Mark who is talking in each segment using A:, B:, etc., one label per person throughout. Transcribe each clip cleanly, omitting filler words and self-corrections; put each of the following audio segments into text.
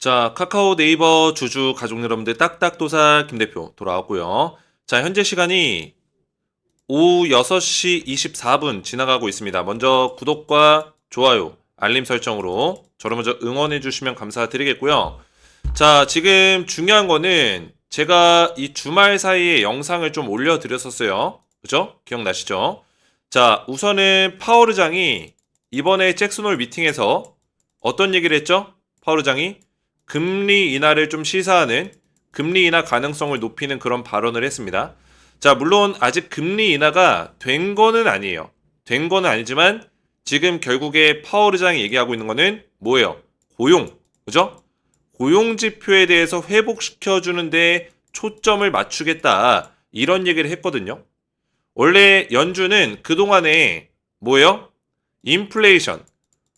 A: 자, 카카오 네이버 주주 가족 여러분들 딱딱도사 김 대표 돌아왔고요. 자, 현재 시간이 오후 6시 24분 지나가고 있습니다. 먼저 구독과 좋아요, 알림 설정으로 저를 먼저 응원해 주시면 감사드리겠고요. 자, 지금 중요한 거는 제가 이 주말 사이에 영상을 좀 올려드렸었어요. 그죠? 기억나시죠? 자, 우선은 파워르장이 이번에 잭슨홀 미팅에서 어떤 얘기를 했죠? 파워르장이 금리 인하를 좀 시사하는 금리 인하 가능성을 높이는 그런 발언을 했습니다. 자, 물론 아직 금리 인하가 된 거는 아니에요. 된 거는 아니지만 지금 결국에 파월 의장이 얘기하고 있는 거는 뭐예요? 고용. 그죠? 고용 지표에 대해서 회복시켜 주는데 초점을 맞추겠다. 이런 얘기를 했거든요. 원래 연준은 그동안에 뭐예요? 인플레이션,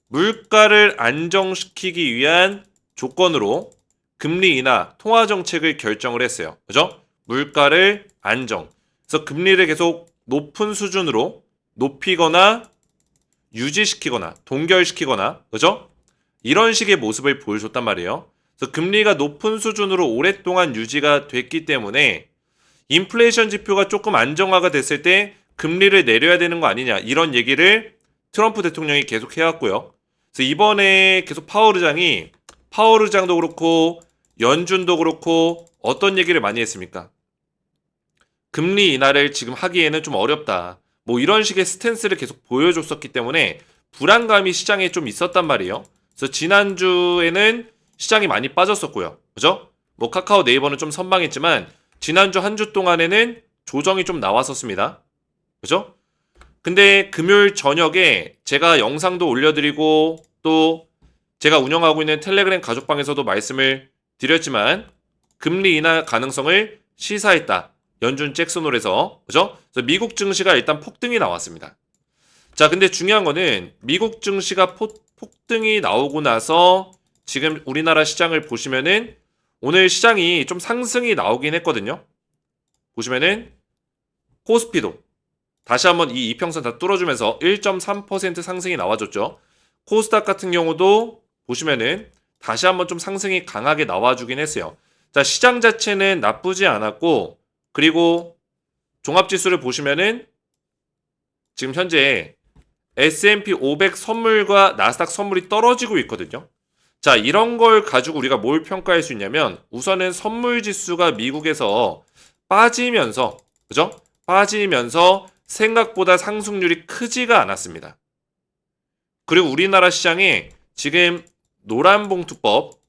A: 물가를 안정시키기 위한 조건으로 금리 인하 통화 정책을 결정을 했어요. 그죠? 물가를 안정. 그래서 금리를 계속 높은 수준으로 높이거나 유지시키거나 동결시키거나 그죠? 이런 식의 모습을 보여줬단 말이에요. 그래서 금리가 높은 수준으로 오랫동안 유지가 됐기 때문에 인플레이션 지표가 조금 안정화가 됐을 때 금리를 내려야 되는 거 아니냐 이런 얘기를 트럼프 대통령이 계속 해왔고요. 그래서 이번에 계속 파월 의장도 그렇고 연준도 그렇고 어떤 얘기를 많이 했습니까? 금리 인하를 지금 하기에는 좀 어렵다. 뭐 이런 식의 스탠스를 계속 보여줬었기 때문에 불안감이 시장에 좀 있었단 말이에요. 그래서 지난주에는 시장이 많이 빠졌었고요. 그죠? 뭐 카카오 네이버는 좀 선방했지만 지난주 한 주 동안에는 조정이 좀 나왔었습니다. 그죠? 근데 금요일 저녁에 제가 영상도 올려드리고 또 제가 운영하고 있는 텔레그램 가족방에서도 말씀을 드렸지만 금리 인하 가능성을 시사했다. 연준 잭슨홀에서 그죠? 그래서 미국 증시가 일단 폭등이 나왔습니다. 자, 근데 중요한 거는 미국 증시가 폭등이 나오고 나서 지금 우리나라 시장을 보시면은 오늘 시장이 좀 상승이 나오긴 했거든요. 보시면은 코스피도 다시 한번 이 이평선 다 뚫어주면서 1.3% 상승이 나와줬죠. 코스닥 같은 경우도 보시면은 다시 한번 좀 상승이 강하게 나와주긴 했어요. 자, 시장 자체는 나쁘지 않았고 그리고 종합지수를 보시면은 지금 현재 S&P 500 선물과 나스닥 선물이 떨어지고 있거든요. 자, 이런 걸 가지고 우리가 뭘 평가할 수 있냐면 우선은 선물 지수가 미국에서 빠지면서 그죠? 빠지면서 생각보다 상승률이 크지가 않았습니다. 그리고 우리나라 시장에 지금 노란봉투법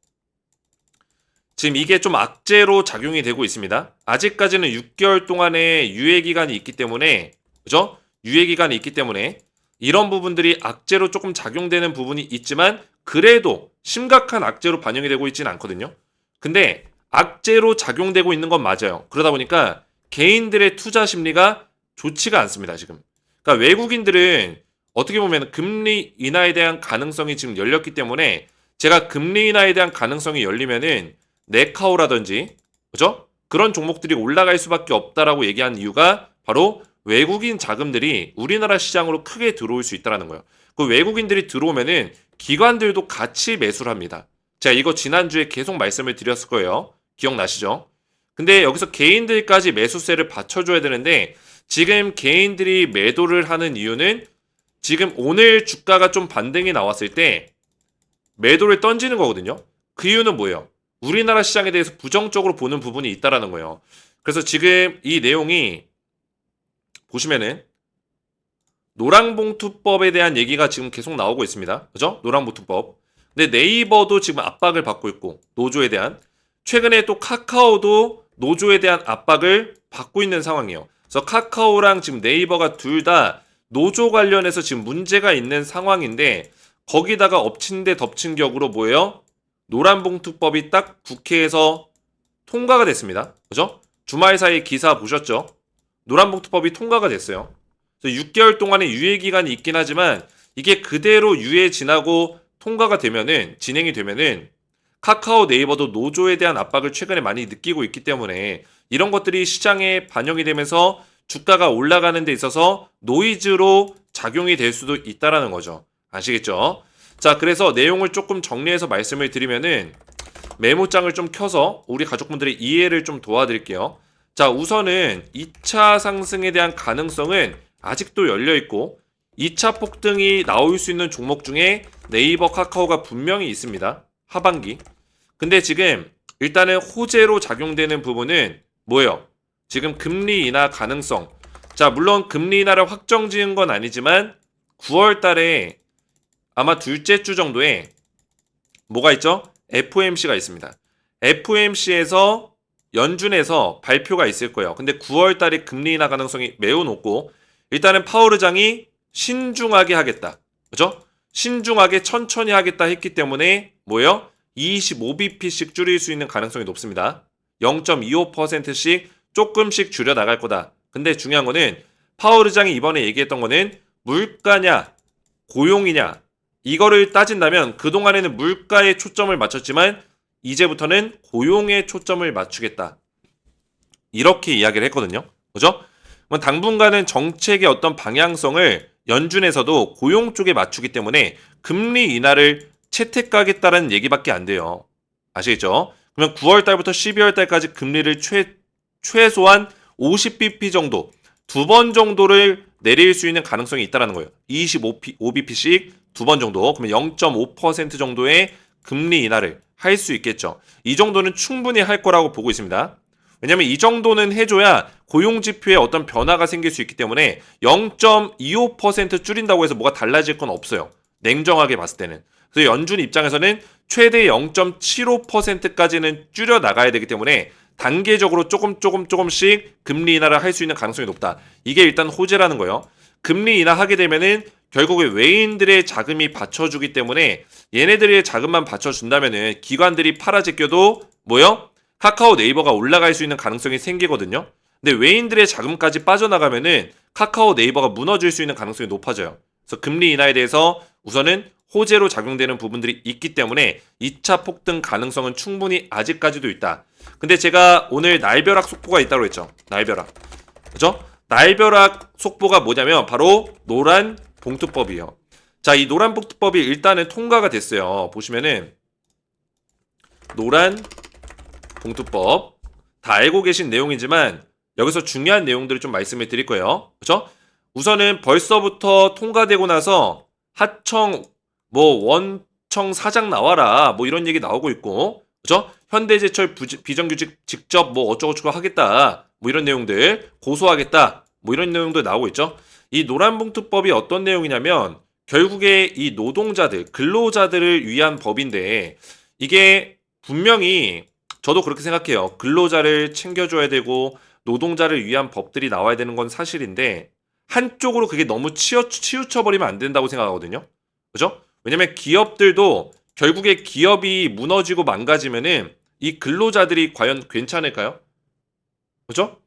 A: 지금 이게 좀 악재로 작용이 되고 있습니다. 아직까지는 6개월 동안의 유예 기간이 있기 때문에 그죠? 유예 기간이 있기 때문에 이런 부분들이 악재로 조금 작용되는 부분이 있지만 그래도 심각한 악재로 반영이 되고 있지는 않거든요. 근데 악재로 작용되고 있는 건 맞아요. 그러다 보니까 개인들의 투자 심리가 좋지가 않습니다, 지금. 그러니까 외국인들은 어떻게 보면 금리 인하에 대한 가능성이 지금 열렸기 때문에 제가 금리 인하에 대한 가능성이 열리면은 네카오라든지 그죠? 그런 종목들이 올라갈 수밖에 없다라고 얘기한 이유가 바로 외국인 자금들이 우리나라 시장으로 크게 들어올 수 있다는 거예요. 그 외국인들이 들어오면은 기관들도 같이 매수를 합니다. 제가 이거 지난주에 계속 말씀을 드렸을 거예요. 기억나시죠? 근데 여기서 개인들까지 매수세를 받쳐줘야 되는데 지금 개인들이 매도를 하는 이유는 지금 오늘 주가가 좀 반등이 나왔을 때 매도를 던지는 거거든요. 그 이유는 뭐예요? 우리나라 시장에 대해서 부정적으로 보는 부분이 있다라는 거예요. 그래서 지금 이 내용이 보시면은 노랑봉투법에 대한 얘기가 지금 계속 나오고 있습니다. 그죠? 노랑봉투법. 근데 네이버도 지금 압박을 받고 있고 노조에 대한 최근에 또 카카오도 노조에 대한 압박을 받고 있는 상황이에요. 그래서 카카오랑 지금 네이버가 둘 다 노조 관련해서 지금 문제가 있는 상황인데 거기다가 엎친 데 덮친 격으로 뭐예요? 노란봉투법이 딱 국회에서 통과가 됐습니다. 그죠? 주말 사이 기사 보셨죠? 노란봉투법이 통과가 됐어요. 그래서 6개월 동안의 유예 기간이 있긴 하지만 이게 그대로 유예 지나고 통과가 되면은 진행이 되면은 카카오 네이버도 노조에 대한 압박을 최근에 많이 느끼고 있기 때문에 이런 것들이 시장에 반영이 되면서 주가가 올라가는 데 있어서 노이즈로 작용이 될 수도 있다라는 거죠. 아시겠죠? 자, 그래서 내용을 조금 정리해서 말씀을 드리면은 메모장을 좀 켜서 우리 가족분들의 이해를 좀 도와드릴게요. 자, 우선은 2차 상승에 대한 가능성은 아직도 열려있고 2차 폭등이 나올 수 있는 종목 중에 네이버, 카카오가 분명히 있습니다. 하반기. 근데 지금 일단은 호재로 작용되는 부분은 뭐예요? 지금 금리 인하 가능성. 자, 물론 금리 인하를 확정 지은 건 아니지만 9월 달에 아마 둘째 주 정도에 뭐가 있죠? FOMC가 있습니다. FOMC에서 연준에서 발표가 있을 거예요. 근데 9월 달에 금리 인하 가능성이 매우 높고 일단은 파월 의장이 신중하게 하겠다. 그죠? 신중하게 천천히 하겠다 했기 때문에 뭐예요? 25bp씩 줄일 수 있는 가능성이 높습니다. 0.25%씩 조금씩 줄여 나갈 거다. 근데 중요한 거는 파월 의장이 이번에 얘기했던 거는 물가냐 고용이냐 이거를 따진다면 그동안에는 물가에 초점을 맞췄지만 이제부터는 고용에 초점을 맞추겠다. 이렇게 이야기를 했거든요. 그죠? 당분간은 정책의 어떤 방향성을 연준에서도 고용 쪽에 맞추기 때문에 금리 인하를 채택하겠다는 얘기밖에 안 돼요. 아시겠죠? 그러면 9월 달부터 12월 달까지 금리를 최소한 50bp 정도, 두 번 정도를 내릴 수 있는 가능성이 있다는 거예요. 25bp씩 두 번 정도, 그러면 0.5% 정도의 금리 인하를 할 수 있겠죠. 이 정도는 충분히 할 거라고 보고 있습니다. 왜냐면 이 정도는 해줘야 고용지표에 어떤 변화가 생길 수 있기 때문에 0.25% 줄인다고 해서 뭐가 달라질 건 없어요. 냉정하게 봤을 때는. 그래서 연준 입장에서는 최대 0.75%까지는 줄여 나가야 되기 때문에 단계적으로 조금씩 금리 인하를 할 수 있는 가능성이 높다. 이게 일단 호재라는 거예요. 금리 인하하게 되면은 결국에 외인들의 자금이 받쳐주기 때문에 얘네들의 자금만 받쳐준다면은 기관들이 팔아제껴도 뭐요? 카카오 네이버가 올라갈 수 있는 가능성이 생기거든요. 근데 외인들의 자금까지 빠져나가면은 카카오 네이버가 무너질 수 있는 가능성이 높아져요. 그래서 금리 인하에 대해서 우선은 호재로 작용되는 부분들이 있기 때문에 2차 폭등 가능성은 충분히 아직까지도 있다. 근데 제가 오늘 날벼락 속보가 있다고 했죠. 날벼락. 그죠? 날벼락 속보가 뭐냐면 바로 노란 봉투법이에요. 자, 이 노란 봉투법이 일단은 통과가 됐어요. 보시면은 노란 봉투법 다 알고 계신 내용이지만 여기서 중요한 내용들을 좀 말씀을 드릴 거예요. 그죠? 우선은 벌써부터 통과되고 나서 하청 원청 사장 나와라 이런 얘기 나오고 있고, 그죠? 현대제철 비정규직 직접 어쩌고저쩌고 하겠다 이런 내용들 고소하겠다 이런 내용도 나오고 있죠. 이 노란봉투법이 어떤 내용이냐면 결국에 이 노동자들 근로자들을 위한 법인데 이게 분명히 저도 그렇게 생각해요. 근로자를 챙겨줘야 되고 노동자를 위한 법들이 나와야 되는 건 사실인데 한쪽으로 그게 너무 치우쳐버리면 안 된다고 생각하거든요. 그죠? 왜냐면 기업들도 결국에 기업이 무너지고 망가지면은 이 근로자들이 과연 괜찮을까요? 그죠?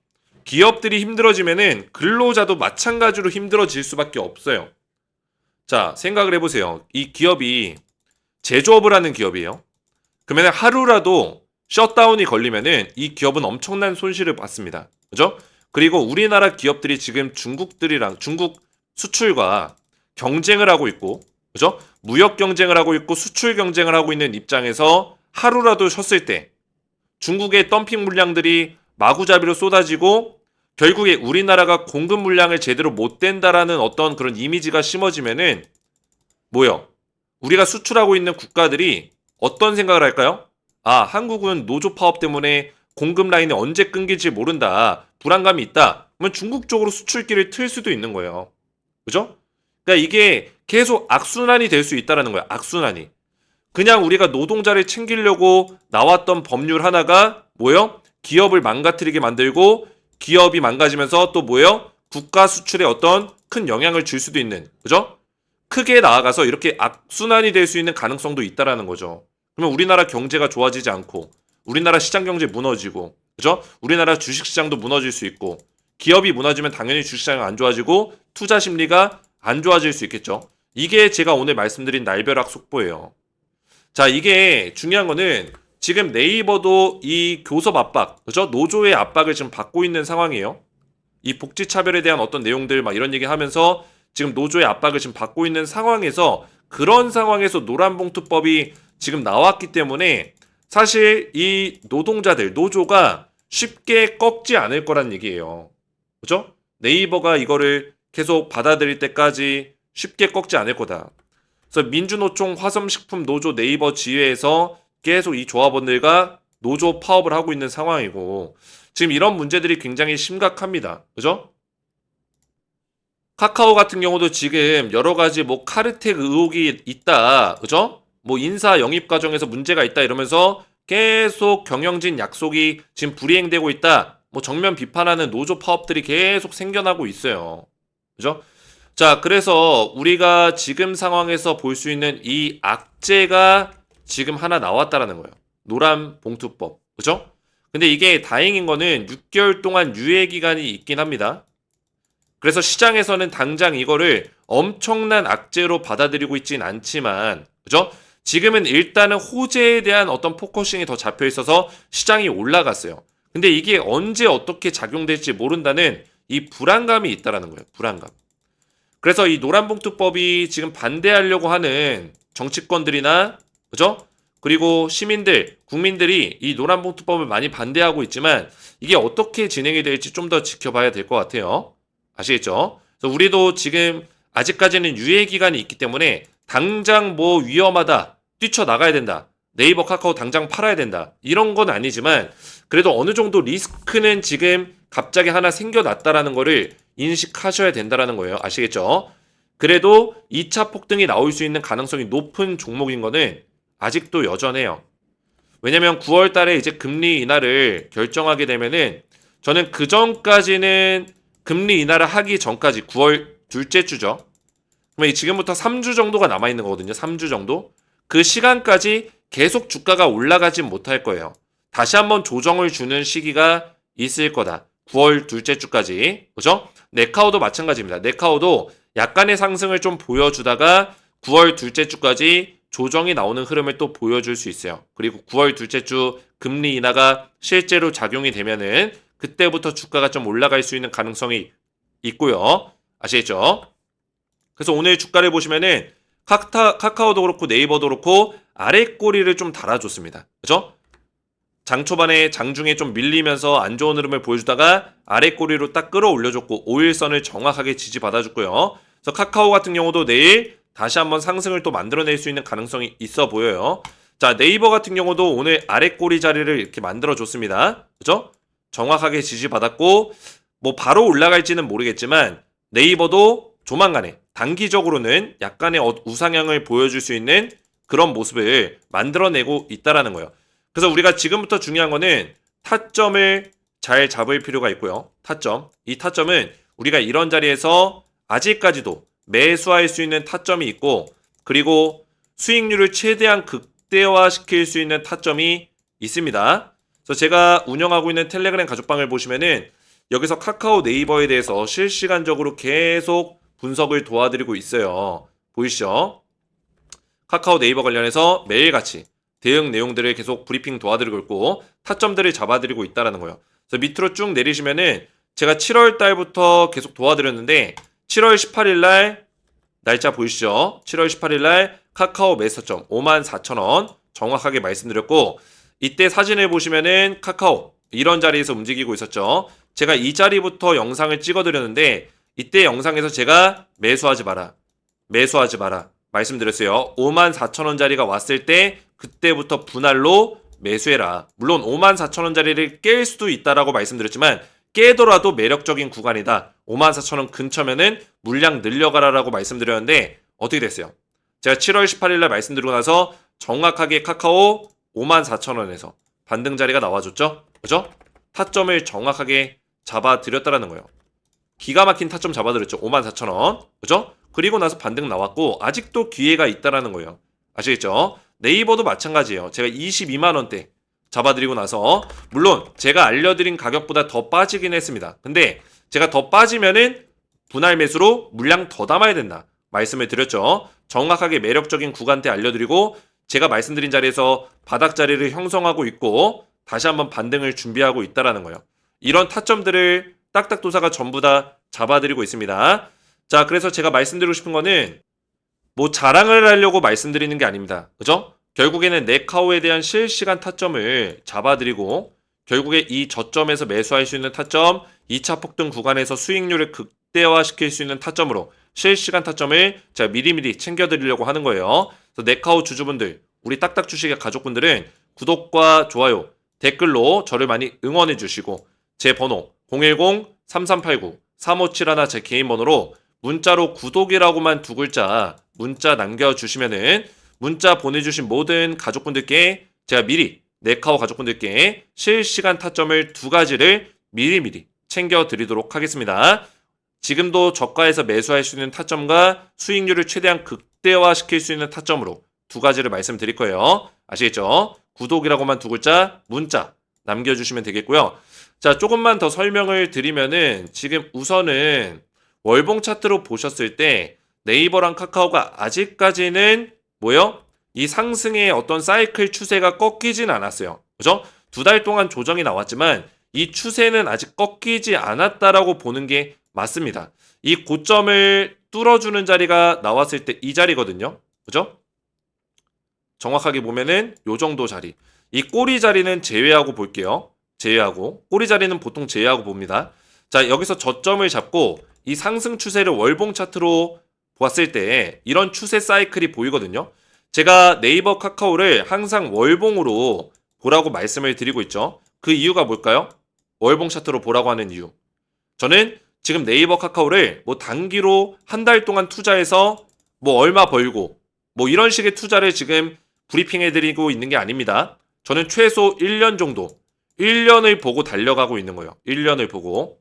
A: 기업들이 힘들어지면은 근로자도 마찬가지로 힘들어질 수밖에 없어요. 자, 생각을 해보세요. 이 기업이 제조업을 하는 기업이에요. 그러면 하루라도 셧다운이 걸리면은 이 기업은 엄청난 손실을 받습니다. 그죠? 그리고 우리나라 기업들이 지금 중국 수출과 경쟁을 하고 있고, 그죠? 무역 경쟁을 하고 있고 수출 경쟁을 하고 있는 입장에서 하루라도 쉬었을 때 중국의 덤핑 물량들이 마구잡이로 쏟아지고 결국에 우리나라가 공급 물량을 제대로 못 댄다라는 어떤 그런 이미지가 심어지면은 뭐요? 우리가 수출하고 있는 국가들이 어떤 생각을 할까요? 아, 한국은 노조 파업 때문에 공급 라인이 언제 끊길지 모른다. 불안감이 있다. 그러면 중국 쪽으로 수출길을 틀 수도 있는 거예요. 그죠? 그러니까 이게 계속 악순환이 될 수 있다라는 거야. 악순환이. 그냥 우리가 노동자를 챙기려고 나왔던 법률 하나가 뭐예요? 기업을 망가뜨리게 만들고 기업이 망가지면서 또 뭐예요? 국가 수출에 어떤 큰 영향을 줄 수도 있는. 그죠? 크게 나아가서 이렇게 악순환이 될 수 있는 가능성도 있다라는 거죠. 그러면 우리나라 경제가 좋아지지 않고 우리나라 시장 경제 무너지고, 그죠? 우리나라 주식시장도 무너질 수 있고 기업이 무너지면 당연히 주식시장이 안 좋아지고 투자 심리가 안 좋아질 수 있겠죠. 이게 제가 오늘 말씀드린 날벼락 속보예요. 자, 이게 중요한 거는 지금 네이버도 이 교섭 압박, 그죠? 노조의 압박을 지금 받고 있는 상황이에요. 이 복지 차별에 대한 어떤 내용들 이런 얘기 하면서 지금 노조의 압박을 지금 받고 있는 상황에서 그런 상황에서 노란봉투법이 지금 나왔기 때문에 사실 이 노동자들, 노조가 쉽게 꺾지 않을 거란 얘기예요. 그죠? 네이버가 이거를 계속 받아들일 때까지 쉽게 꺾지 않을 거다. 그래서 민주노총 화섬식품 노조 네이버 지회에서 계속 이 조합원들과 노조 파업을 하고 있는 상황이고, 지금 이런 문제들이 굉장히 심각합니다. 그죠? 카카오 같은 경우도 지금 여러 가지 뭐 카르텔 의혹이 있다. 그죠? 뭐 인사 영입 과정에서 문제가 있다 이러면서 계속 경영진 약속이 지금 불이행되고 있다. 뭐 정면 비판하는 노조 파업들이 계속 생겨나고 있어요. 그죠? 자, 그래서 우리가 지금 상황에서 볼 수 있는 이 악재가 지금 하나 나왔다라는 거예요. 노란 봉투법. 그죠? 근데 이게 다행인 거는 6개월 동안 유예 기간이 있긴 합니다. 그래서 시장에서는 당장 이거를 엄청난 악재로 받아들이고 있진 않지만, 그죠? 지금은 일단은 호재에 대한 어떤 포커싱이 더 잡혀 있어서 시장이 올라갔어요. 근데 이게 언제 어떻게 작용될지 모른다는 이 불안감이 있다라는 거예요. 불안감. 그래서 이 노란봉투법이 지금 반대하려고 하는 정치권들이나, 그죠? 그리고 시민들, 국민들이 이 노란봉투법을 많이 반대하고 있지만 이게 어떻게 진행이 될지 좀 더 지켜봐야 될 것 같아요. 아시겠죠? 그래서 우리도 지금 아직까지는 유예 기간이 있기 때문에 당장 뭐 위험하다, 뛰쳐나가야 된다, 네이버 카카오 당장 팔아야 된다, 이런 건 아니지만 그래도 어느 정도 리스크는 지금 갑자기 하나 생겨났다라는 거를 인식하셔야 된다라는 거예요. 아시겠죠? 그래도 2차 폭등이 나올 수 있는 가능성이 높은 종목인 거는 아직도 여전해요. 왜냐면 9월 달에 이제 금리 인하를 결정하게 되면은 저는 그 전까지는 금리 인하를 하기 전까지 9월 둘째 주죠. 그러면 지금부터 3주 정도가 남아있는 거거든요. 3주 정도. 그 시간까지 계속 주가가 올라가진 못할 거예요. 다시 한번 조정을 주는 시기가 있을 거다. 9월 둘째 주까지. 그죠? 네카오도 마찬가지입니다. 네카오도 약간의 상승을 좀 보여주다가 9월 둘째 주까지 조정이 나오는 흐름을 또 보여줄 수 있어요. 그리고 9월 둘째 주 금리 인하가 실제로 작용이 되면은 그때부터 주가가 좀 올라갈 수 있는 가능성이 있고요. 아시겠죠? 그래서 오늘 주가를 보시면은 카카오도 그렇고 네이버도 그렇고 아래 꼬리를 좀 달아줬습니다. 그죠? 장 초반에 장중에 좀 밀리면서 안 좋은 흐름을 보여주다가 아래 꼬리로 딱 끌어올려줬고 5일선을 정확하게 지지받아줬고요. 그래서 카카오 같은 경우도 내일 다시 한번 상승을 또 만들어낼 수 있는 가능성이 있어 보여요. 자, 네이버 같은 경우도 오늘 아래 꼬리 자리를 이렇게 만들어줬습니다. 그죠? 정확하게 지지받았고 뭐 바로 올라갈지는 모르겠지만 네이버도 조만간에 단기적으로는 약간의 우상향을 보여줄 수 있는 그런 모습을 만들어내고 있다라는 거예요. 그래서 우리가 지금부터 중요한 거는 타점을 잘 잡을 필요가 있고요. 타점. 이 타점은 우리가 이런 자리에서 아직까지도 매수할 수 있는 타점이 있고 그리고 수익률을 최대한 극대화시킬 수 있는 타점이 있습니다. 그래서 제가 운영하고 있는 텔레그램 가족방을 보시면은 여기서 카카오 네이버에 대해서 실시간적으로 계속 분석을 도와드리고 있어요. 보이시죠? 카카오 네이버 관련해서 매일같이 대응 내용들을 계속 브리핑 도와드리고 있고 타점들을 잡아드리고 있다는 거예요. 그래서 밑으로 쭉 내리시면은 제가 7월 달부터 계속 도와드렸는데 7월 18일 날 날짜 보이시죠? 7월 18일 날 카카오 매수점 54,000원 정확하게 말씀드렸고 이때 사진을 보시면은 카카오 이런 자리에서 움직이고 있었죠. 제가 이 자리부터 영상을 찍어드렸는데 이때 영상에서 제가 매수하지 마라. 매수하지 마라. 말씀드렸어요. 54,000원짜리가 왔을 때 그때부터 분할로 매수해라. 물론 54,000원짜리를 깰 수도 있다라고 말씀드렸지만 깨더라도 매력적인 구간이다. 54,000원 근처면은 물량 늘려가라라고 말씀드렸는데 어떻게 됐어요? 제가 7월 18일 날 말씀드리고 나서 정확하게 카카오 54,000원에서 반등 자리가 나와줬죠? 그죠? 타점을 정확하게 잡아드렸다라는 거예요. 기가 막힌 타점 잡아드렸죠. 54,000원. 그죠? 그리고 나서 반등 나왔고 아직도 기회가 있다라는 거예요. 아시겠죠? 네이버도 마찬가지예요. 제가 22만원대 잡아드리고 나서 물론 제가 알려드린 가격보다 더 빠지긴 했습니다. 근데 제가 더 빠지면은 분할 매수로 물량 더 담아야 된다. 말씀을 드렸죠. 정확하게 매력적인 구간대 알려드리고 제가 말씀드린 자리에서 바닥 자리를 형성하고 있고 다시 한번 반등을 준비하고 있다라는 거예요. 이런 타점들을 딱딱도사가 전부 다 잡아드리고 있습니다. 자, 그래서 제가 말씀드리고 싶은 거는 뭐 자랑을 하려고 말씀드리는 게 아닙니다. 그죠? 결국에는 네카오에 대한 실시간 타점을 잡아드리고 결국에 이 저점에서 매수할 수 있는 타점, 2차 폭등 구간에서 수익률을 극대화시킬 수 있는 타점으로 실시간 타점을 제가 미리미리 챙겨드리려고 하는 거예요. 그래서 네카오 주주분들, 우리 딱딱 주식의 가족분들은 구독과 좋아요, 댓글로 저를 많이 응원해 주시고 제 번호 010-3389-3571 제 개인 번호로 문자로 구독이라고만 두 글자 문자 남겨주시면은 문자 보내주신 모든 가족분들께 제가 미리 네카오 가족분들께 실시간 타점을 두 가지를 미리미리 챙겨드리도록 하겠습니다. 지금도 저가에서 매수할 수 있는 타점과 수익률을 최대한 극대화시킬 수 있는 타점으로 두 가지를 말씀드릴 거예요. 아시겠죠? 구독이라고만 두 글자 문자 남겨주시면 되겠고요. 자, 조금만 더 설명을 드리면은 지금 우선은 월봉 차트로 보셨을 때 네이버랑 카카오가 아직까지는 뭐요? 이 상승의 어떤 사이클 추세가 꺾이진 않았어요. 그죠? 2달 동안 조정이 나왔지만 이 추세는 아직 꺾이지 않았다라고 보는 게 맞습니다. 이 고점을 뚫어주는 자리가 나왔을 때 이 자리거든요. 그죠? 정확하게 보면은 요 정도 자리. 이 꼬리 자리는 제외하고 볼게요. 제외하고. 꼬리 자리는 보통 제외하고 봅니다. 자, 여기서 저점을 잡고 이 상승 추세를 월봉 차트로 보았을 때 이런 추세 사이클이 보이거든요. 제가 네이버 카카오를 항상 월봉으로 보라고 말씀을 드리고 있죠. 그 이유가 뭘까요? 월봉 차트로 보라고 하는 이유. 저는 지금 네이버 카카오를 뭐 단기로 한 달 동안 투자해서 뭐 얼마 벌고 뭐 이런 식의 투자를 지금 브리핑해 드리고 있는 게 아닙니다. 저는 최소 1년 정도 1년을 보고 달려가고 있는 거예요. 1년을 보고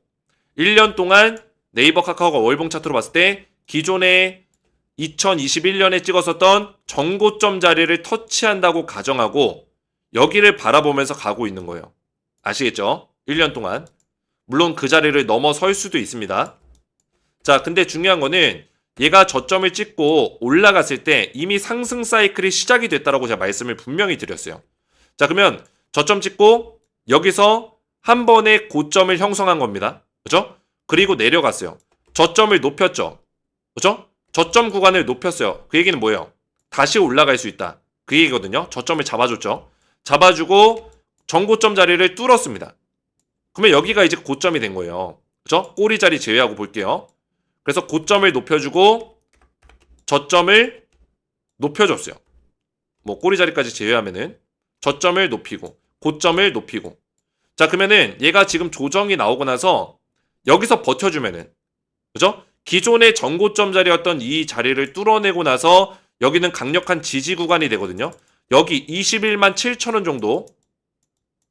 A: 1년 동안 네이버 카카오가 월봉 차트로 봤을 때 기존에 2021년에 찍었었던 정고점 자리를 터치한다고 가정하고 여기를 바라보면서 가고 있는 거예요. 아시겠죠? 1년 동안. 물론 그 자리를 넘어설 수도 있습니다. 자, 근데 중요한 거는 얘가 저점을 찍고 올라갔을 때 이미 상승 사이클이 시작이 됐다라고 제가 말씀을 분명히 드렸어요. 자, 그러면 저점 찍고 여기서 한 번에 고점을 형성한 겁니다. 그죠? 그리고 내려갔어요. 저점을 높였죠. 그죠? 저점 구간을 높였어요. 그 얘기는 뭐예요? 다시 올라갈 수 있다. 그 얘기거든요. 저점을 잡아줬죠. 잡아주고 정고점 자리를 뚫었습니다. 그러면 여기가 이제 고점이 된 거예요. 그죠? 꼬리 자리 제외하고 볼게요. 그래서 고점을 높여주고 저점을 높여줬어요. 뭐 꼬리 자리까지 제외하면은 저점을 높이고 고점을 높이고. 자, 그러면은 얘가 지금 조정이 나오고 나서 여기서 버텨주면은 그죠? 기존의 전고점 자리였던 이 자리를 뚫어내고 나서 여기는 강력한 지지 구간이 되거든요. 여기 21만 7천 원 정도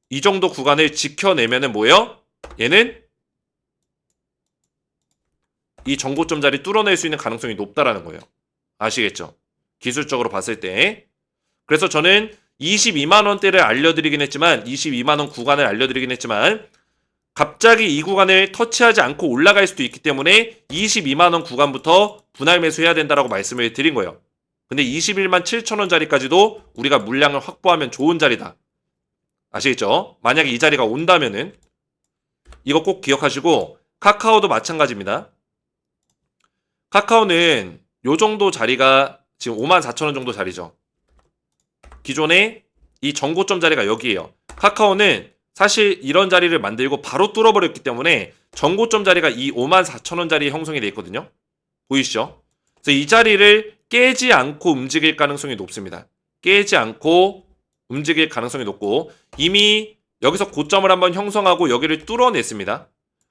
A: 이 정도 구간을 지켜내면은 뭐예요? 얘는 이 전고점 자리 뚫어낼 수 있는 가능성이 높다라는 거예요. 아시겠죠? 기술적으로 봤을 때. 그래서 저는 22만 원대를 알려드리긴 했지만 22만 원 구간을 알려드리긴 했지만 갑자기 이 구간을 터치하지 않고 올라갈 수도 있기 때문에 22만 원 구간부터 분할 매수해야 된다라고 말씀을 드린 거예요. 근데 21만 7천 원 자리까지도 우리가 물량을 확보하면 좋은 자리다. 아시겠죠? 만약에 이 자리가 온다면은 이거 꼭 기억하시고 카카오도 마찬가지입니다. 카카오는 요 정도 자리가 지금 5만 4천 원 정도 자리죠. 기존에 이 정고점 자리가 여기예요. 카카오는 사실 이런 자리를 만들고 바로 뚫어버렸기 때문에 정고점 자리가 이 5만 4천 원 자리에 형성이 되어 있거든요. 보이시죠? 그래서 이 자리를 깨지 않고 움직일 가능성이 높습니다. 깨지 않고 움직일 가능성이 높고 이미 여기서 고점을 한번 형성하고 여기를 뚫어냈습니다.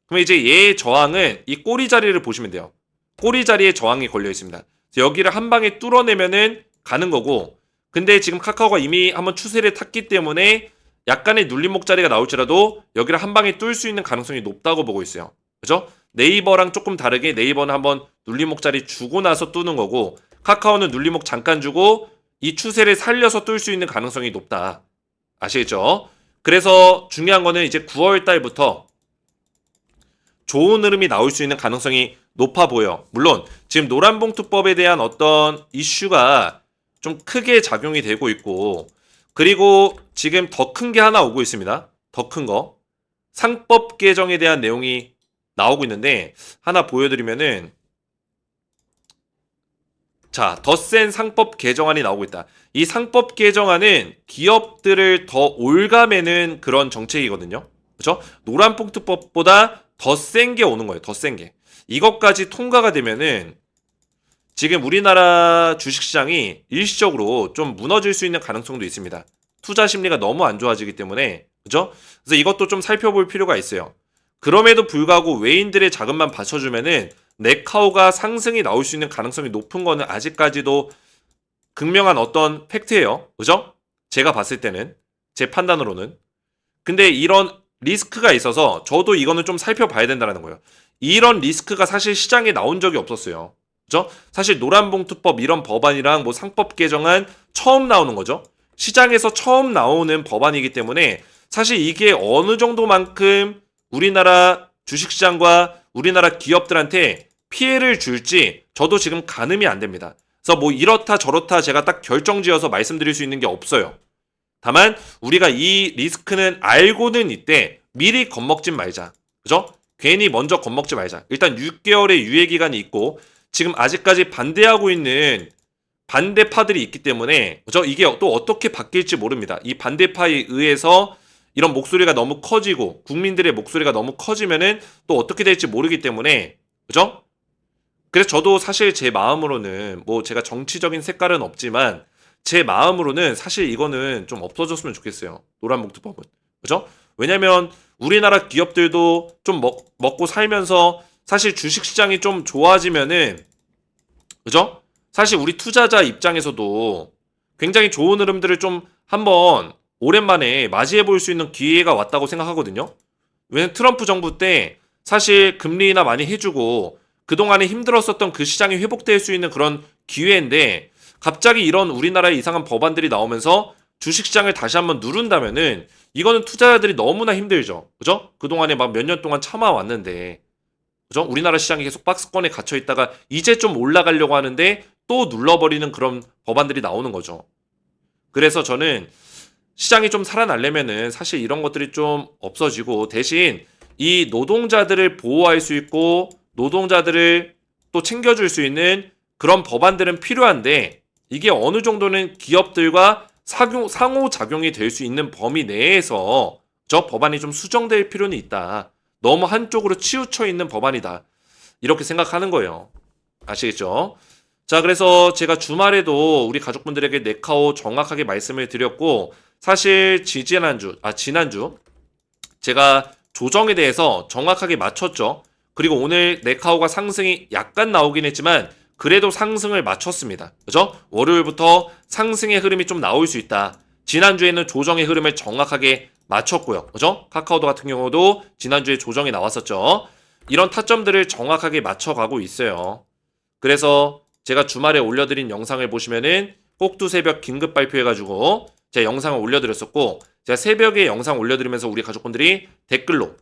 A: 그럼 이제 얘의 저항은 이 꼬리 자리를 보시면 돼요. 꼬리 자리에 저항이 걸려 있습니다. 여기를 한 방에 뚫어내면은 가는 거고 근데 지금 카카오가 이미 한번 추세를 탔기 때문에 약간의 눌림목 자리가 나올지라도 여기를 한 방에 뚫을 수 있는 가능성이 높다고 보고 있어요. 그죠? 네이버랑 조금 다르게 네이버는 한번 눌림목 자리 주고 나서 뚫는 거고 카카오는 눌림목 잠깐 주고 이 추세를 살려서 뚫을 수 있는 가능성이 높다. 아시겠죠? 그래서 중요한 거는 이제 9월 달부터 좋은 흐름이 나올 수 있는 가능성이 높아 보여. 물론 지금 노란봉투법에 대한 어떤 이슈가 좀 크게 작용이 되고 있고 그리고 지금 더 큰 게 하나 오고 있습니다. 더 큰 거. 상법 개정에 대한 내용이 나오고 있는데 하나 보여드리면은 자, 더 센 상법 개정안이 나오고 있다. 이 상법 개정안은 기업들을 더 올가매는 그런 정책이거든요. 그죠? 노란봉투법보다 더 센 게 오는 거예요. 더 센 게. 이것까지 통과가 되면은 지금 우리나라 주식시장이 일시적으로 좀 무너질 수 있는 가능성도 있습니다. 투자 심리가 너무 안 좋아지기 때문에. 그죠? 그래서 이것도 좀 살펴볼 필요가 있어요. 그럼에도 불구하고 외인들의 자금만 받쳐주면은 네카오가 상승이 나올 수 있는 가능성이 높은 거는 아직까지도 극명한 어떤 팩트예요. 그죠? 제가 봤을 때는. 제 판단으로는. 근데 이런 리스크가 있어서 저도 이거는 좀 살펴봐야 된다는 거예요. 이런 리스크가 사실 시장에 나온 적이 없었어요. 그죠? 사실 노란봉투법 이런 법안이랑 뭐 상법 개정안 처음 나오는 거죠. 시장에서 처음 나오는 법안이기 때문에 사실 이게 어느 정도만큼 우리나라 주식시장과 우리나라 기업들한테 피해를 줄지 저도 지금 가늠이 안 됩니다. 그래서 뭐 이렇다 저렇다 제가 딱 결정지어서 말씀드릴 수 있는 게 없어요. 다만 우리가 이 리스크는 알고는 있대 미리 겁먹진 말자. 그죠? 괜히 먼저 겁먹지 말자. 일단 6개월의 유예 기간이 있고 지금 아직까지 반대하고 있는 반대파들이 있기 때문에 그죠? 이게 또 어떻게 바뀔지 모릅니다. 이 반대파에 의해서 이런 목소리가 너무 커지고 국민들의 목소리가 너무 커지면은 또 어떻게 될지 모르기 때문에 그죠? 그래서 저도 사실 제 마음으로는 뭐 제가 정치적인 색깔은 없지만 제 마음으로는 사실 이거는 좀 없어졌으면 좋겠어요. 노란봉투법은. 그죠? 왜냐면 우리나라 기업들도 좀 먹고 살면서 사실 주식시장이 좀 좋아지면은 그죠? 사실 우리 투자자 입장에서도 굉장히 좋은 흐름들을 좀 한번 오랜만에 맞이해 볼 수 있는 기회가 왔다고 생각하거든요. 왜냐면 트럼프 정부 때 사실 금리나 많이 해주고 그동안에 힘들었었던 그 시장이 회복될 수 있는 그런 기회인데 갑자기 이런 우리나라의 이상한 법안들이 나오면서 주식시장을 다시 한번 누른다면은 이거는 투자자들이 너무나 힘들죠. 그죠? 그동안에 막 몇 년 동안 참아왔는데 그죠? 우리나라 시장이 계속 박스권에 갇혀 있다가 이제 좀 올라가려고 하는데 또 눌러버리는 그런 법안들이 나오는 거죠. 그래서 저는 시장이 좀 살아나려면은 사실 이런 것들이 좀 없어지고 대신 이 노동자들을 보호할 수 있고 노동자들을 또 챙겨줄 수 있는 그런 법안들은 필요한데 이게 어느 정도는 기업들과 상호작용이 될 수 있는 범위 내에서 저 법안이 좀 수정될 필요는 있다. 너무 한쪽으로 치우쳐 있는 법안이다. 이렇게 생각하는 거예요. 아시겠죠? 자, 그래서 제가 주말에도 우리 가족분들에게 네카오 정확하게 말씀을 드렸고 사실 지난주 제가 조정에 대해서 정확하게 맞췄죠. 그리고 오늘 네카오가 상승이 약간 나오긴 했지만 그래도 상승을 맞췄습니다. 그죠? 월요일부터 상승의 흐름이 좀 나올 수 있다. 지난주에는 조정의 흐름을 정확하게 맞췄고요. 그죠? 카카오도 같은 경우도 지난주에 조정이 나왔었죠. 이런 타점들을 정확하게 맞춰가고 있어요. 그래서 제가 주말에 올려드린 영상을 보시면은 꼭두 새벽 긴급 발표해가지고 제가 영상을 올려드렸었고 제가 새벽에 영상 올려드리면서 우리 가족분들이 댓글로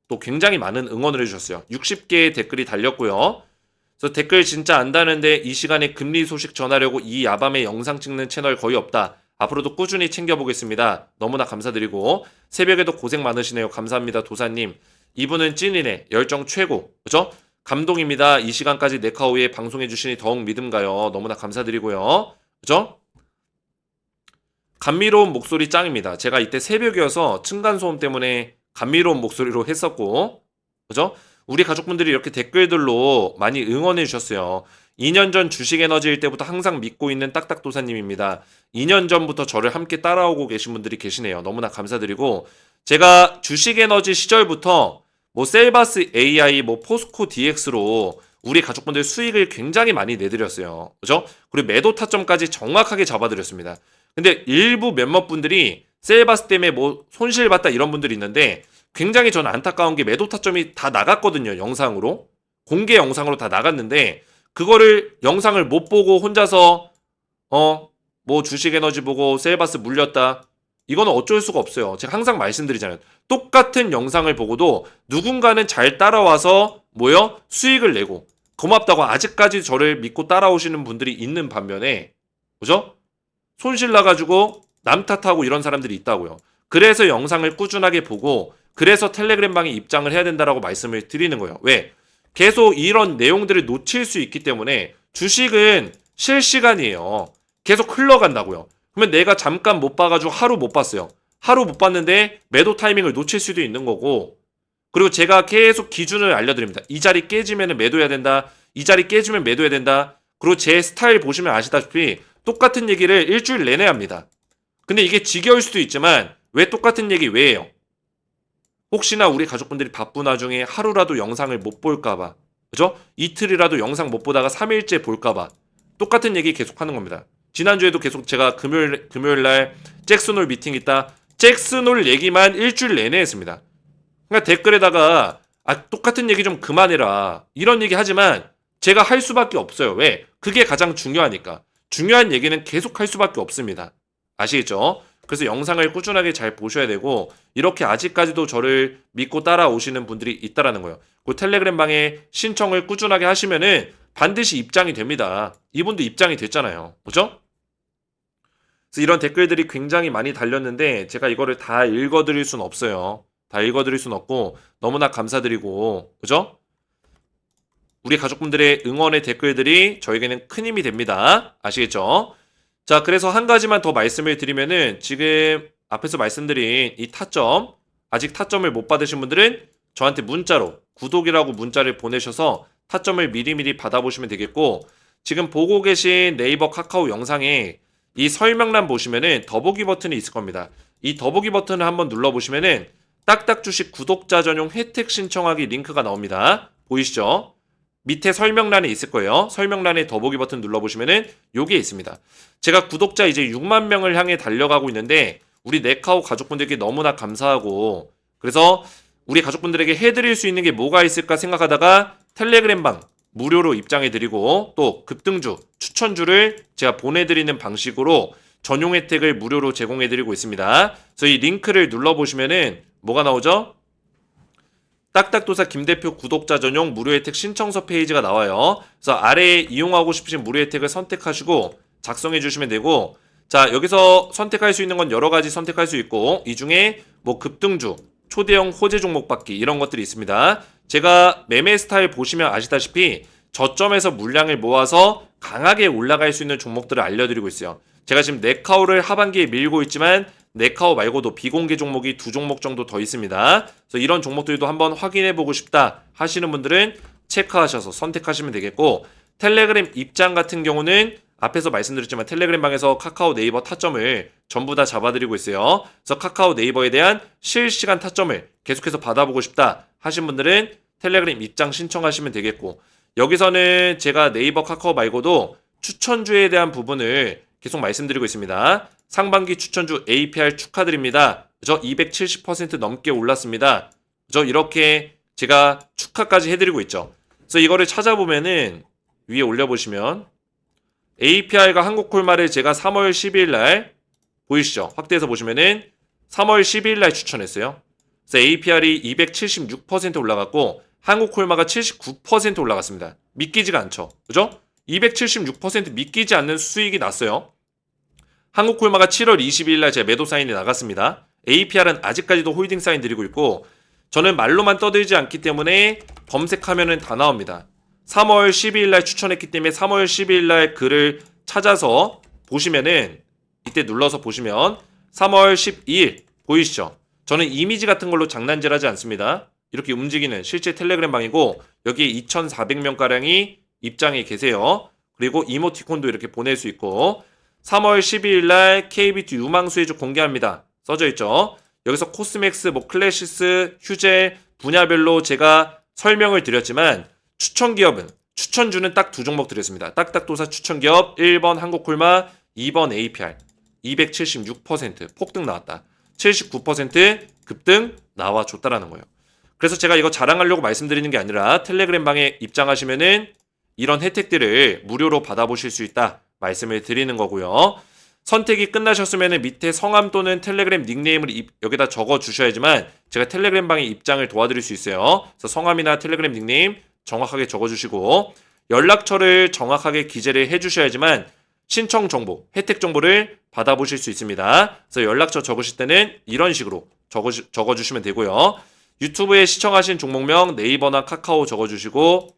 A: 또 굉장히 많은 응원을 해주셨어요. 60개의 댓글이 달렸고요. 그래서 댓글 진짜 안다는데 이 시간에 금리 소식 전하려고 이 야밤에 영상 찍는 채널 거의 없다. 앞으로도 꾸준히 챙겨보겠습니다. 너무나 감사드리고 새벽에도 고생 많으시네요. 감사합니다. 도사님. 이분은 찐이네. 열정 최고. 그죠? 감동입니다. 이 시간까지 네카오에 방송해 주시니 더욱 믿음 가요. 너무나 감사드리고요. 그죠? 감미로운 목소리 짱입니다. 제가 이때 새벽이어서 층간소음 때문에 감미로운 목소리로 했었고 그죠? 우리 가족분들이 이렇게 댓글들로 많이 응원해 주셨어요. 2년 전 주식에너지일 때부터 항상 믿고 있는 딱딱도사님입니다. 2년 전부터 저를 함께 따라오고 계신 분들이 계시네요. 너무나 감사드리고 제가 주식에너지 시절부터 뭐 셀바스 AI, 뭐 포스코 DX로 우리 가족분들 수익을 굉장히 많이 내드렸어요. 그죠? 그리고 매도 타점까지 정확하게 잡아드렸습니다. 근데 일부 몇몇 분들이 셀바스 때문에 뭐 손실봤다 이런 분들이 있는데 굉장히 저는 안타까운 게 매도 타점이 다 나갔거든요. 영상으로. 공개 영상으로 다 나갔는데 그거를 영상을 못 보고 혼자서 뭐 주식에너지 보고 셀바스 물렸다. 이거는 어쩔 수가 없어요. 제가 항상 말씀드리잖아요. 똑같은 영상을 보고도 누군가는 잘 따라와서 수익을 내고 고맙다고 아직까지 저를 믿고 따라오시는 분들이 있는 반면에 그죠? 손실 나가지고 남 탓하고 이런 사람들이 있다고요. 그래서 영상을 꾸준하게 보고 그래서 텔레그램방에 입장을 해야 된다라고 말씀을 드리는 거예요. 왜? 계속 이런 내용들을 놓칠 수 있기 때문에 주식은 실시간이에요. 계속 흘러간다고요. 그러면 내가 잠깐 못 봐가지고 하루 못 봤어요. 하루 못 봤는데 매도 타이밍을 놓칠 수도 있는 거고, 그리고 제가 계속 기준을 알려드립니다. 이 자리 깨지면 매도해야 된다. 이 자리 깨지면 매도해야 된다. 그리고 제 스타일 보시면 아시다시피 똑같은 얘기를 일주일 내내 합니다. 근데 이게 지겨울 수도 있지만 왜 똑같은 얘기 왜 해요? 혹시나 우리 가족분들이 바쁜 와중에 하루라도 영상을 못 볼까봐, 그죠? 이틀이라도 영상 못 보다가 3일째 볼까봐 똑같은 얘기 계속 하는 겁니다. 지난주에도 계속 제가 금요일날 잭슨홀 미팅 있다. 잭슨홀 얘기만 일주일 내내 했습니다. 그러니까 댓글에다가 똑같은 얘기 좀 그만해라 이런 얘기 하지만 제가 할 수밖에 없어요. 왜? 그게 가장 중요하니까. 중요한 얘기는 계속 할 수밖에 없습니다. 아시겠죠? 그래서 영상을 꾸준하게 잘 보셔야 되고, 이렇게 아직까지도 저를 믿고 따라오시는 분들이 있다라는 거예요. 그 텔레그램 방에 신청을 꾸준하게 하시면은 반드시 입장이 됩니다. 이분도 입장이 됐잖아요. 그죠? 그래서 이런 댓글들이 굉장히 많이 달렸는데 제가 이거를 다 읽어드릴 순 없어요. 다 읽어드릴 순 없고 너무나 감사드리고, 그죠? 우리 가족분들의 응원의 댓글들이 저에게는 큰 힘이 됩니다. 아시겠죠? 자, 그래서 한 가지만 더 말씀을 드리면은 지금 앞에서 말씀드린 이 타점, 아직 타점을 못 받으신 분들은 저한테 문자로 구독이라고 문자를 보내셔서 타점을 미리미리 받아보시면 되겠고, 지금 보고 계신 네이버 카카오 영상에 이 설명란 보시면은 더보기 버튼이 있을 겁니다. 이 더보기 버튼을 한번 눌러보시면은 딱딱 주식 구독자 전용 혜택 신청하기 링크가 나옵니다. 보이시죠? 밑에 설명란에 있을 거예요. 설명란에 더보기 버튼 눌러보시면은 요게 있습니다. 제가 구독자 이제 6만 명을 향해 달려가고 있는데 우리 네카오 가족분들께 너무나 감사하고, 그래서 우리 가족분들에게 해드릴 수 있는 게 뭐가 있을까 생각하다가 텔레그램방 무료로 입장해드리고 또 급등주, 추천주를 제가 보내드리는 방식으로 전용 혜택을 무료로 제공해드리고 있습니다. 그래서 이 링크를 눌러보시면은 뭐가 나오죠? 딱딱도사 김대표 구독자 전용 무료 혜택 신청서 페이지가 나와요. 그래서 아래에 이용하고 싶으신 무료 혜택을 선택하시고 작성해 주시면 되고, 자, 여기서 선택할 수 있는 건 여러 가지 선택할 수 있고, 이 중에 뭐 급등주, 초대형 호재 종목 받기 이런 것들이 있습니다. 제가 매매 스타일 보시면 아시다시피 저점에서 물량을 모아서 강하게 올라갈 수 있는 종목들을 알려드리고 있어요. 제가 지금 네카오를 하반기에 밀고 있지만 네카오 말고도 비공개 종목이 2종목 정도 더 있습니다. 그래서 이런 종목들도 한번 확인해보고 싶다 하시는 분들은 체크하셔서 선택하시면 되겠고, 텔레그램 입장 같은 경우는 앞에서 말씀드렸지만 텔레그램 방에서 카카오 네이버 타점을 전부 다 잡아드리고 있어요. 그래서 카카오 네이버에 대한 실시간 타점을 계속해서 받아보고 싶다 하신 분들은 텔레그램 입장 신청하시면 되겠고, 여기서는 제가 네이버 카카오 말고도 추천주에 대한 부분을 계속 말씀드리고 있습니다. 상반기 추천주 APR 축하드립니다. 저 270% 넘게 올랐습니다. 저 이렇게 제가 축하까지 해드리고 있죠. 그래서 이거를 찾아보면은 위에 올려보시면 APR과 한국콜마를 제가 3월 12일 날 보이시죠? 확대해서 보시면은 3월 12일 날 추천했어요. 그래서 APR이 276% 올라갔고 한국콜마가 79% 올라갔습니다. 믿기지가 않죠. 그죠? 276% 믿기지 않는 수익이 났어요. 한국콜마가 7월 22일 날 제가 매도 사인이 나갔습니다. APR은 아직까지도 홀딩 사인 드리고 있고, 저는 말로만 떠들지 않기 때문에 검색하면은 다 나옵니다. 3월 12일 날 추천했기 때문에 3월 12일 날 글을 찾아서 보시면은 이때 눌러서 보시면 3월 12일 보이시죠? 저는 이미지 같은 걸로 장난질하지 않습니다. 이렇게 움직이는 실제 텔레그램 방이고 여기에 2,400명가량이 입장에 계세요. 그리고 이모티콘도 이렇게 보낼 수 있고, 3월 12일 날 KBT 유망수혜주 공개합니다. 써져 있죠. 여기서 코스맥스, 뭐 클래시스, 휴젤 분야별로 제가 설명을 드렸지만 추천기업은 추천주는 딱 2종목 드렸습니다. 딱딱도사 추천기업 1번 한국콜마, 2번 APR 276% 폭등 나왔다. 79% 급등 나와줬다라는 거예요. 그래서 제가 이거 자랑하려고 말씀드리는 게 아니라 텔레그램 방에 입장하시면은 이런 혜택들을 무료로 받아보실 수 있다 말씀을 드리는 거고요. 선택이 끝나셨으면 밑에 성함 또는 텔레그램 닉네임을 여기다 적어 주셔야지만 제가 텔레그램 방에 입장을 도와드릴 수 있어요. 그래서 성함이나 텔레그램 닉네임 정확하게 적어주시고 연락처를 정확하게 기재를 해주셔야지만 신청 정보, 혜택 정보를 받아보실 수 있습니다. 그래서 연락처 적으실 때는 이런 식으로 적어주시면 되고요. 유튜브에 시청하신 종목명 네이버나 카카오 적어주시고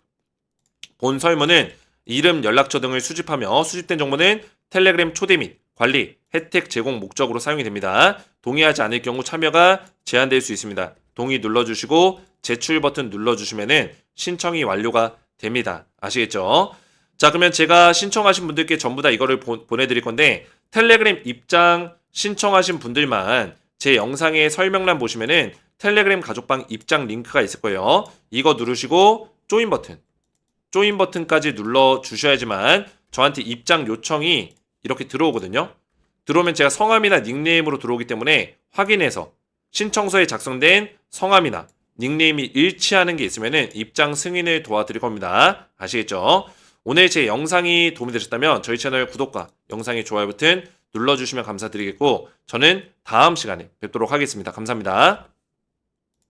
A: 본 설문은 이름, 연락처 등을 수집하며 수집된 정보는 텔레그램 초대 및 관리, 혜택 제공 목적으로 사용이 됩니다. 동의하지 않을 경우 참여가 제한될 수 있습니다. 동의 눌러주시고 제출 버튼 눌러주시면은 신청이 완료가 됩니다. 아시겠죠? 자, 그러면 제가 신청하신 분들께 전부 다 이거를 보내드릴 건데 텔레그램 입장 신청하신 분들만 제 영상의 설명란 보시면은 텔레그램 가족방 입장 링크가 있을 거예요. 이거 누르시고 조인 버튼까지 눌러 주셔야지만 저한테 입장 요청이 이렇게 들어오거든요. 들어오면 제가 성함이나 닉네임으로 들어오기 때문에 확인해서 신청서에 작성된 성함이나 닉네임이 일치하는 게 있으면은 입장 승인을 도와드릴 겁니다. 아시겠죠? 오늘 제 영상이 도움이 되셨다면 저희 채널 구독과 영상의 좋아요 버튼 눌러주시면 감사드리겠고 저는 다음 시간에 뵙도록 하겠습니다. 감사합니다.